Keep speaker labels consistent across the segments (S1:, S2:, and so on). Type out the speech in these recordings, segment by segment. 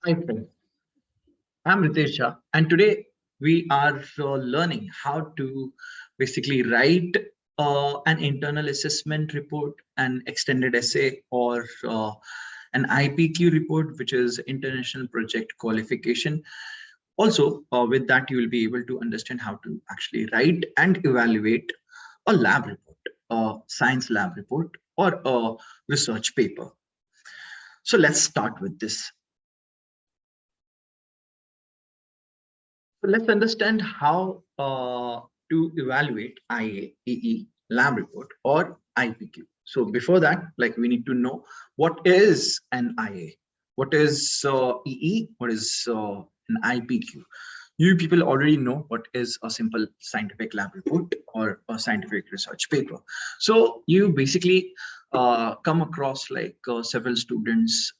S1: Hi friends, I'm Ritesh Shah, and today we are learning how to basically write an internal assessment report, an extended essay, or an IPQ report, which is International Project Qualification. Also, with that, you will be able to understand how to actually write and evaluate a lab report, a science lab report, or a research paper. So let's start with this. So let's understand how to evaluate IA, EE, lab report, or IPQ. So before that, like we need to know what is an IA, what is EE, what is an IPQ. You people already know what is a simple scientific lab report or a scientific research paper. So you basically come across like several students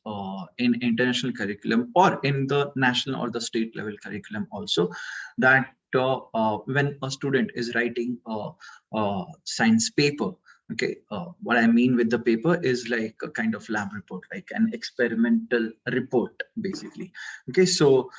S1: in international curriculum or in the national or the state level curriculum also, that when a student is writing a science paper, okay, what I mean with the paper is like a kind of lab report, like an experimental report basically. Okay, so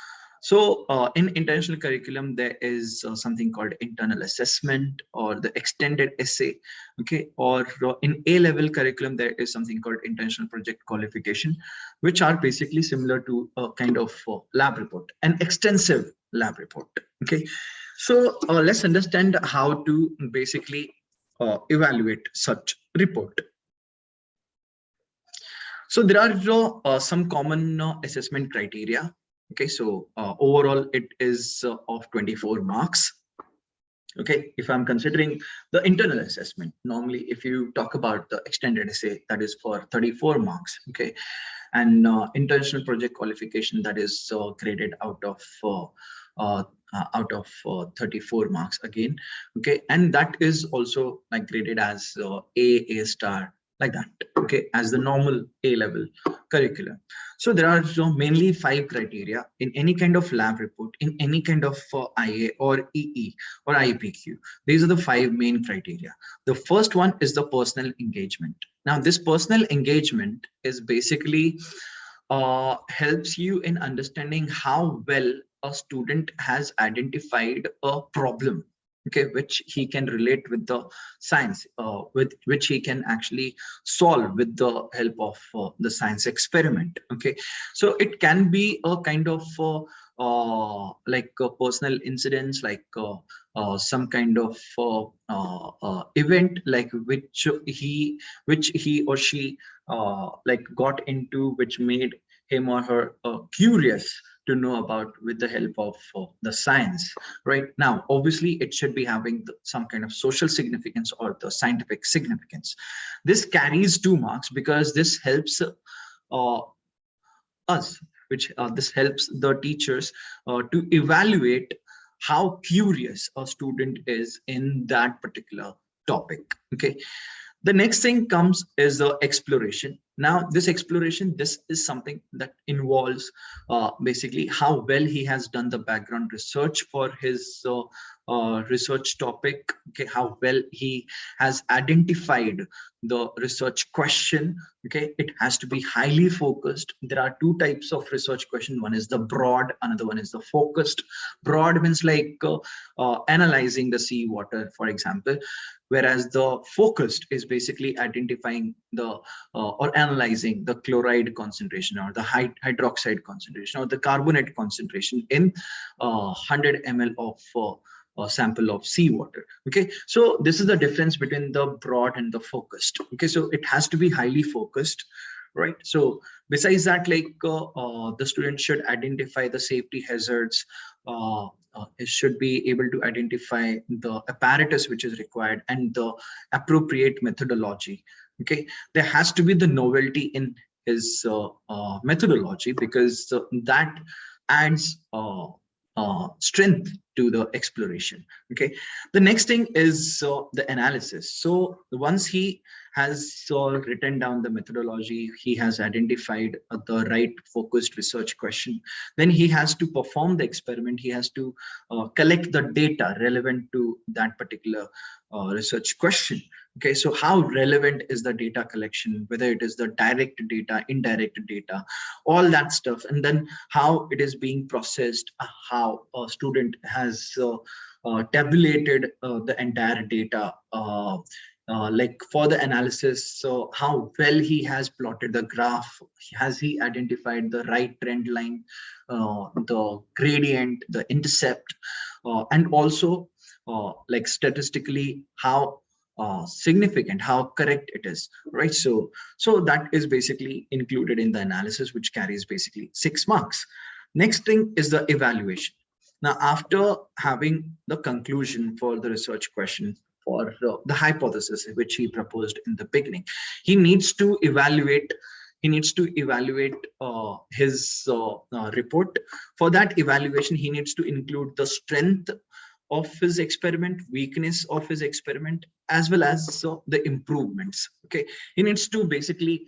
S1: in international curriculum, there is something called internal assessment or the extended essay. Okay, or in A-level curriculum, there is something called international project qualification, which are basically similar to a kind of lab report, an extensive lab report. Okay, so let's understand how to basically evaluate such report. So there are some common assessment criteria. Okay, so overall it is of 24 marks. Okay, if I'm considering the internal assessment, normally if you talk about the extended essay, that is for 34 marks. Okay, and international project qualification, that is graded out of 34 marks again. Okay, and that is also like graded as A star, like that. Okay, as the normal A-level curriculum. So there are mainly 5 criteria in any kind of lab report, in any kind of IA or EE or IPQ. These are the 5 main criteria. The first one is the personal engagement. Now, this personal engagement is basically helps you in understanding how well a student has identified a problem, okay, which he can relate with the science, with which he can actually solve with the help of the science experiment. Okay, so it can be a kind of like personal incidents, like some kind of event, like which he or she like got into, which made him or her curious to know about with the help of the science. Right now, obviously it should be having some kind of social significance or the scientific significance. This carries 2 marks because this helps us, which this helps the teachers to evaluate how curious a student is in that particular topic. Okay, the next thing comes is the exploration. Now, this exploration, this is something that involves basically how well he has done the background research for his research topic. Okay, how well he has identified the research question. Okay, it has to be highly focused. There are 2 types of research question. One is the broad, another one is the focused. Broad means like analyzing the seawater, for example, whereas the focused is basically identifying the or analyzing the chloride concentration or the hydroxide concentration or the carbonate concentration in 100 ml of a sample of seawater. Okay, so this is the difference between the broad and the focused. Okay, so it has to be highly focused, right? So besides that, like the student should identify the safety hazards. It should be able to identify the apparatus which is required and the appropriate methodology. Okay, there has to be the novelty in his methodology, because that adds strength to the exploration. Okay, the next thing is the analysis. So once he has written down the methodology, he has identified the right focused research question, then he has to perform the experiment. He has to collect the data relevant to that particular research question. Okay, so how relevant is the data collection, whether it is the direct data, indirect data, all that stuff, and then how it is being processed, how a student has tabulated the entire data, like for the analysis, so how well he has plotted the graph, has he identified the right trend line, the gradient, the intercept, and also like statistically how significant, how correct it is, right? So that is basically included in the analysis, which carries basically 6 marks. Next thing is the evaluation. Now, after having the conclusion for the research question, for the hypothesis which he proposed in the beginning, he needs to evaluate his report. For that evaluation, he needs to include the strength of his experiment, weakness of his experiment, as well as the improvements. Okay, he needs to basically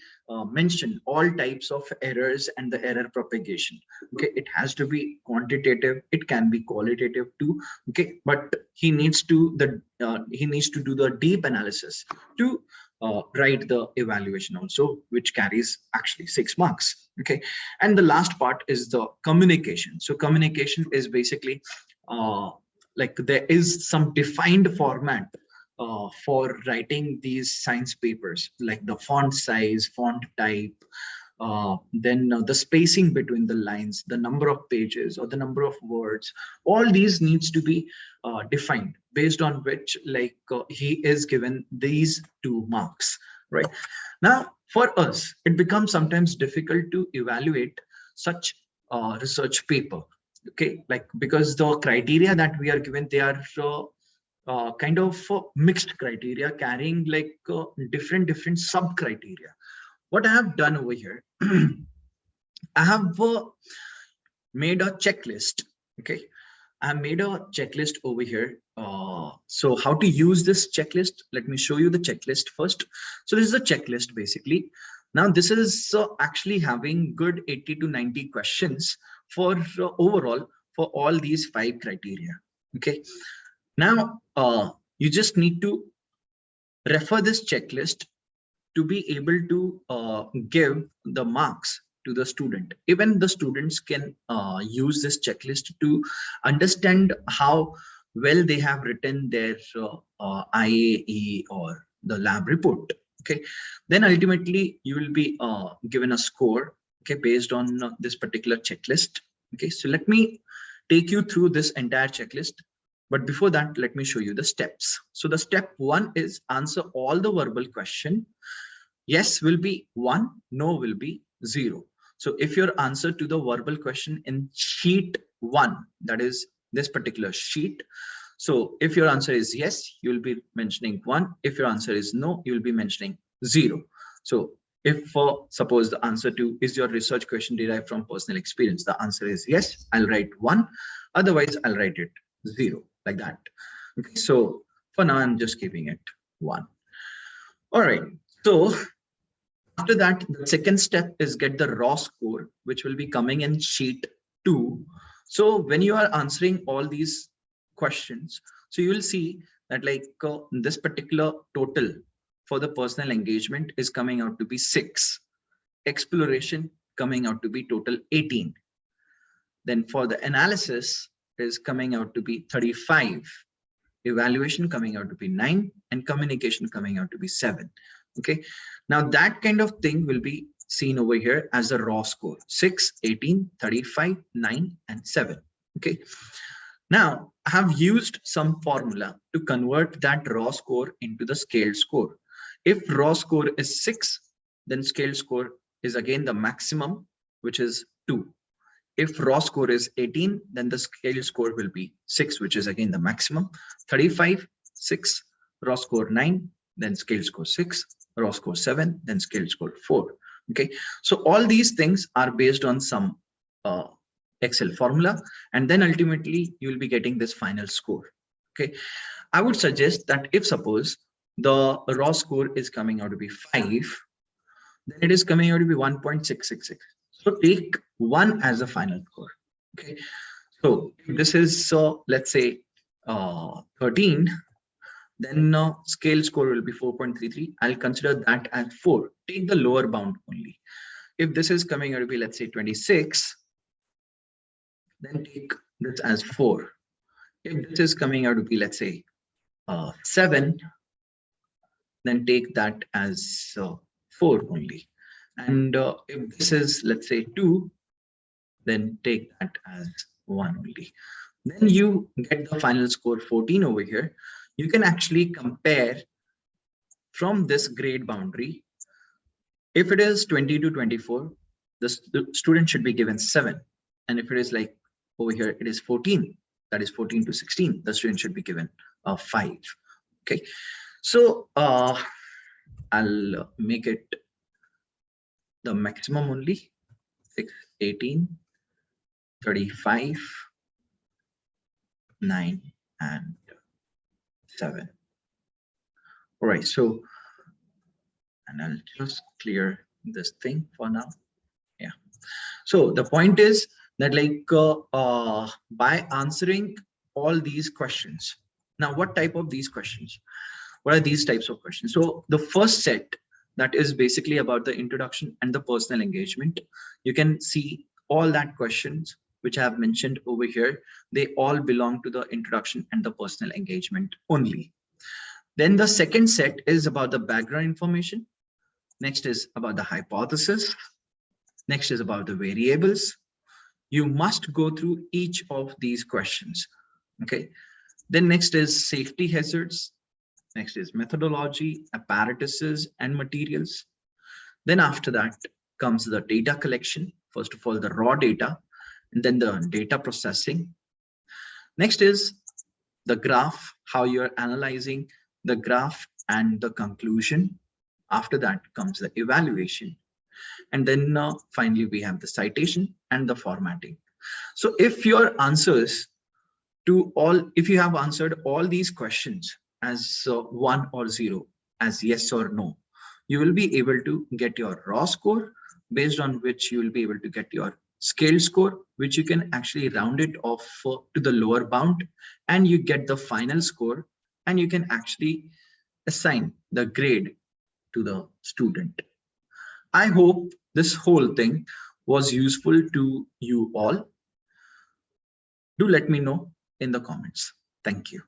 S1: mention all types of errors and the error propagation. Okay, it has to be quantitative, it can be qualitative too. Okay, but he needs to do the deep analysis to write the evaluation also, which carries actually 6 marks. Okay, and the last part is the communication. So communication is basically like there is some defined format for writing these science papers, like the font size, font type, then the spacing between the lines, the number of pages or the number of words. All these needs to be defined, based on which like he is given these 2 marks, right? Now, for us, it becomes sometimes difficult to evaluate such research paper. Okay, like because the criteria that we are given, they are kind of mixed criteria, carrying like different sub criteria. What I have done over here, I have made a checklist. Okay, I made a checklist over here. So how to use this checklist? Let me show you the checklist first. So this is a checklist basically. Now this is actually having good 80 to 90 questions for overall for all these 5 criteria. Okay. Now you just need to refer this checklist to be able to give the marks to the student. Even the students can use this checklist to understand how well they have written their IAE or the lab report. Okay, then ultimately you will be given a score, okay, based on this particular checklist. Okay, so let me take you through this entire checklist. But before that, let me show you the steps. So the step 1 is answer all the verbal question. Yes will be 1, no will be 0. So if your answer to the verbal question in sheet 1, that is this particular sheet, so if your answer is yes, you will be mentioning 1. If your answer is no, you will be mentioning 0. So if suppose the answer to is your research question derived from personal experience, the answer is yes, I'll write 1. Otherwise, I'll write it 0, like that. Okay, so for now, I'm just giving it 1. All right. So after that, the second step is get the raw score, which will be coming in sheet 2. So when you are answering all these questions, so you will see that like this particular total for the personal engagement is coming out to be 6. Exploration coming out to be total 18. Then for the analysis is coming out to be 35. Evaluation coming out to be 9, and communication coming out to be 7. Okay, now that kind of thing will be seen over here as the raw score: 6, 18, 35, 9, and 7. Okay, now I have used some formula to convert that raw score into the scaled score. If raw score is 6, then scaled score is again the maximum, which is 2. If raw score is 18, then the scale score will be 6, which is again the maximum. 35, 6, raw score 9, then scale score 6, raw score 7, then scale score 4. Okay, so all these things are based on some Excel formula, and then ultimately you will be getting this final score. Okay, I would suggest that if suppose the raw score is coming out to be 5, then it is coming out to be 1.666. So take 1 as a final score. Okay, so if this is let's say 13, Then scale score will be 4.33. I'll consider that as 4. Take the lower bound only. If this is coming out to be, let's say 26, then take this as 4. If this is coming out to be, let's say 7, then take that as 4 only. And if this is, let's say 2, then take that as 1 only. Then you get the final score 14 over here. You can actually compare from this grade boundary. If it is 20 to 24, the student should be given 7. And if it is like over here, it is 14, that is 14 to 16, the student should be given 5. Okay, so I'll make it the maximum only, 6, 18, 35, 9, and 7. All right, so, and I'll just clear this thing for now. Yeah, so the point is that like by answering all these questions, now what type of these questions, what are these types of questions? So the first set, that is basically about the introduction and the personal engagement. You can see all that questions which I have mentioned over here, they all belong to the introduction and the personal engagement only. Then the second set is about the background information. Next is about the hypothesis. Next is about the variables. You must go through each of these questions. Okay. Then next is safety hazards. Next is methodology, apparatuses, and materials. Then after that comes the data collection. First of all, the raw data, and then the data processing. Next is the graph, how you're analyzing the graph and the conclusion. After that comes the evaluation. And then finally, we have the citation and the formatting. So if your answers to all, if you have answered all these questions as 1 or 0, as yes or no, you will be able to get your raw score, based on which you will be able to get your scale score, which you can actually round it off to the lower bound, and you get the final score, and you can actually assign the grade to the student. I hope this whole thing was useful to you all. Do let me know in the comments. Thank you.